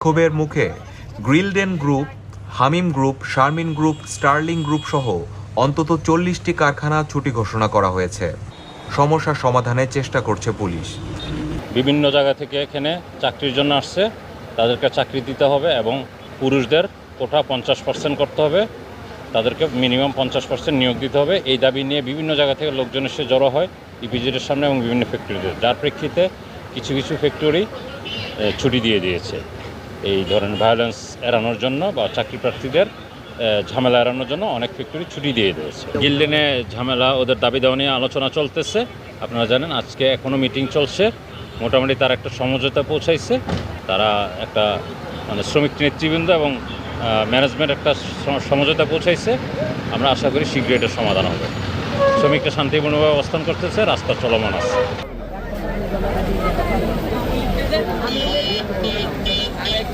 ক্ষোভের মুখে গ্রিলডেন group, Hamim group, Sharmin group, Sterling group সহ অন্তত 40টি কারখানা ছুটি ঘোষণা করা হয়েছে। সমস্যা সমাধানের চেষ্টা করছে পুলিশ। বিভিন্ন জায়গা থেকে এখানে চাকরির জন্য আসছে, তাদেরকে চাকরি দিতে হবে এবং পুরুষদের কোটা 50% করতে হবে, তাদেরকে মিনিমাম 50% নিয়োগ দিতে হবে। এই দাবি নিয়ে বিভিন্ন জায়গা থেকে লোকজন এসে জড়ো হয় ইপিজেডের সামনে এবং বিভিন্ন ফ্যাক্টরিতে, যার প্রেক্ষিতে কিছু কিছু ফ্যাক্টরি ছুটি দিয়ে দিয়েছে এই ধরনের ভায়োলেন্স এড়ানোর জন্য বা চাকরি প্রার্থীদের ঝামেলা এড়ানোর জন্য অনেক ফ্যাক্টরি ছুটি দিয়ে দিয়েছে। গিল্ডেনে ঝামেলা, ওদের দাবি দেওয়া নিয়ে আলোচনা চলতেছে। আপনারা জানেন আজকে এখনও মিটিং চলছে, মোটামুটি তারা একটা সমঝোতা পৌঁছাইছে। তারা একটা শ্রমিক নেতৃবৃন্দ এবং ম্যানেজমেন্ট একটা সমঝোতা পৌঁছাইছে। আমরা আশা করি শীঘ্রই এটার সমাধান হবে। শ্রমিকরা শান্তিপূর্ণভাবে অবস্থান করতেছে, রাস্তা চলমান আছে।